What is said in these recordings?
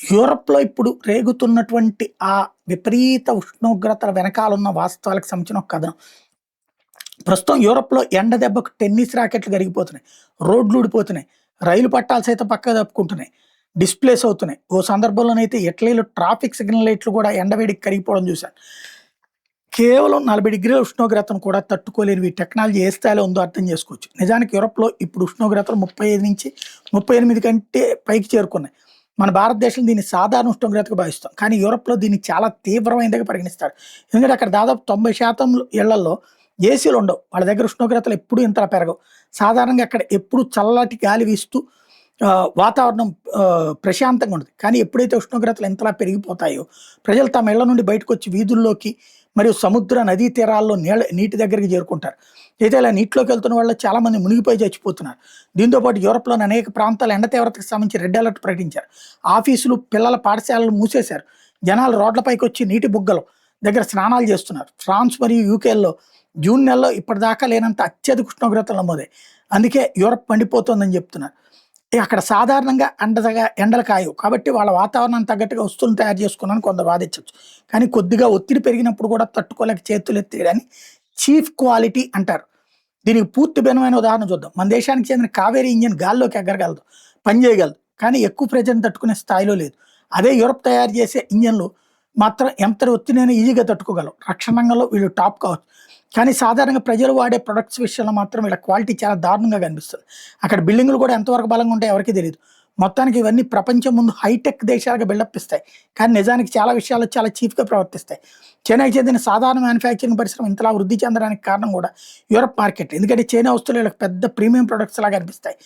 యూరప్‌లో ఇప్పుడు రేగుతున్నటువంటి ఆ విపరీత ఉష్ణోగ్రతల వెనకాలున్న వాస్తవాలకు సంబంధించిన ఒక కథనం. ప్రస్తుతం యూరప్‌లో ఎండ దెబ్బకు టెన్నిస్ రాకెట్లు కరిగిపోతున్నాయి. రోడ్లు ఊడిపోతున్నాయి. రైలు పట్టాలు సైతం పక్కకు తప్పుకుంటున్నాయి. డిస్‌ప్లేస్ అవుతున్నాయి. ఓ సందర్భంలోనైతే ఇటలీలో ట్రాఫిక్ సిగ్నల్ లైట్లు కూడా ఎండవేడికి కరిగిపోవడం చూశాను. కేవలం 40 డిగ్రీల ఉష్ణోగ్రతను కూడా తట్టుకోలేని ఈ టెక్నాలజీ ఏ స్థాయిలో ఉందో అర్థం చేసుకోవచ్చు. నిజానికి యూరప్‌లో ఇప్పుడు ఉష్ణోగ్రతలు 35-38 కంటే పైకి చేరుకున్నాయి. మన భారతదేశం దీన్ని సాధారణ ఉష్ణోగ్రతగా భావిస్తాం. కానీ యూరప్‌లో దీన్ని చాలా తీవ్రమైనదిగా పరిగణిస్తారు. ఎందుకంటే అక్కడ దాదాపు 90% ఇళ్లల్లో ఏసీలు ఉండవు. వాళ్ళ దగ్గర ఉష్ణోగ్రతలు ఎప్పుడూ ఇంతలా పెరగవు. సాధారణంగా అక్కడ ఎప్పుడు చల్లటి గాలి వీస్తూ వాతావరణం ప్రశాంతంగా ఉండదు. కానీ ఎప్పుడైతే ఉష్ణోగ్రతలు ఇంతలా పెరిగిపోతాయో ప్రజలు తమ ఇళ్ల నుండి బయటకొచ్చి వీధుల్లోకి మరియు సముద్ర నదీ తీరాల్లో నీటి దగ్గరికి చేరుకుంటారు. అయితే ఇలా నీటిలోకి వెళ్తున్న వాళ్ళు చాలామంది మునిగిపోయి చచ్చిపోతున్నారు. దీంతో పాటు యూరప్‌లోని అనేక ప్రాంతాలు ఎండ తీవ్రతకు సంబంధించి రెడ్ అలర్ట్ ప్రకటించారు. ఆఫీసులు, పిల్లల పాఠశాలలు మూసేశారు. జనాలు రోడ్లపైకి వచ్చి నీటి బుగ్గలు దగ్గర స్నానాలు చేస్తున్నారు. ఫ్రాన్స్ మరియు యూకేల్లో జూన్ నెలలో ఇప్పటిదాకా లేనంత అత్యధిక ఉష్ణోగ్రతలు నమోదాయి. అందుకే యూరప్ మండిపోతోందని చెప్తున్నారు. అక్కడ సాధారణంగా ఎండలు కాయవు. కాబట్టి వాళ్ళ వాతావరణానికి తగ్గట్టుగా వస్తువులను తయారు చేసుకున్నారని కొందరు వాదించొచ్చు. కానీ కొద్దిగా ఒత్తిడి పెరిగినప్పుడు కూడా తట్టుకోలేక చేతులెత్తేయడాన్ని చీఫ్ క్వాలిటీ అంటారు. దీనికి పూర్తి భిన్నమైన ఉదాహరణ చూద్దాం. మన దేశానికి చెందిన కావేరీ ఇంజిన్ గాల్లోకి ఎగరగలదు, పనిచేయగలదు. కానీ ఎక్కువ ప్రెజర్‌ని తట్టుకునే స్థాయిలో లేదు. అదే యూరప్ తయారు చేసే ఇంజిన్‌లు మాత్రం ఎంత ఒత్తిడినైనా ఈజీగా తట్టుకోగలవు. రక్షణ రంగంలో వీళ్ళు టాప్ కావచ్చు. కానీ సాధారణంగా ప్రజలు వాడే ప్రొడక్ట్స్ విషయంలో మాత్రం వీళ్ళ క్వాలిటీ చాలా దారుణంగా కనిపిస్తుంది. అక్కడ బిల్డింగులు కూడా ఎంతవరకు బలంగా ఉంటాయో ఎవరికీ తెలీదు. మొత్తానికి ఇవన్నీ ప్రపంచం ముందు హైటెక్ దేశాలుగా బిల్డప్ ఇస్తాయి. కానీ నిజానికి చాలా విషయాల్లో చాలా చీప్‌గా ప్రవర్తిస్తాయి. చైనాకి చెందిన సాధారణ మ్యానుఫ్యాక్చరింగ్ పరిశ్రమ ఇంతలా వృద్ధి చెందడానికి కారణం కూడా యూరప్ మార్కెట్. ఎందుకంటే చైనా వస్తువులు వీళ్ళకి పెద్ద ప్రీమియం ప్రొడక్ట్స్ లాగా అనిపిస్తాయి.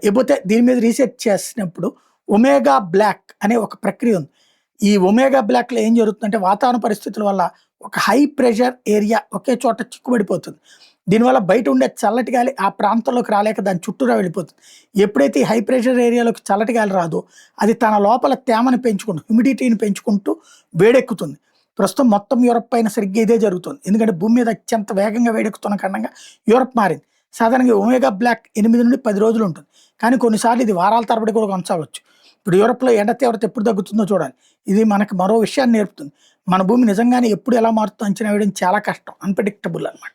ఇకపోతే దీని మీద రీసెర్చ్ చేసినప్పుడు ఒమేగా బ్లాక్ అనే ఒక ప్రక్రియ ఉంది. ఈ ఒమేగా బ్లాక్‌లో ఏం జరుగుతుందంటే వాతావరణ పరిస్థితుల వల్ల ఒక హై ప్రెషర్ ఏరియా ఒకే చోట చిక్కుబడిపోతుంది. దీనివల్ల బయట ఉండే చల్లటి గాలి ఆ ప్రాంతంలోకి రాలేక దాని చుట్టూరా వెళ్ళిపోతుంది. ఎప్పుడైతే ఈ హై ప్రెషర్ ఏరియాలోకి చల్లటి గాలి రాదో అది తన లోపల తేమని పెంచుకుంటూ హ్యూమిడిటీని పెంచుకుంటూ వేడెక్కుతుంది. ప్రస్తుతం మొత్తం యూరప్ పైన సరిగ్గా ఇదే జరుగుతుంది. ఎందుకంటే భూమి మీద అత్యంత వేగంగా వేడెక్కుతున్న కారణంగా యూరప్ మారింది. సాధారణంగా ఒమేగా బ్లాక్ 8-10 రోజులు ఉంటుంది. కానీ కొన్నిసార్లు ఇది వారాల తరబడి కూడా కొనసాగవచ్చు. ఇప్పుడు యూరప్‌లో ఎండ తీవ్రత ఎప్పుడు తగ్గుతుందో చూడాలి. ఇది మనకు మరో విషయాన్ని నేర్పుతుంది. మన భూమి నిజంగానే ఎప్పుడు ఎలా మారుతుందో అంచనా వేయడం చాలా కష్టం. అన్‌ప్రెడిక్టబుల్ అన్నమాట.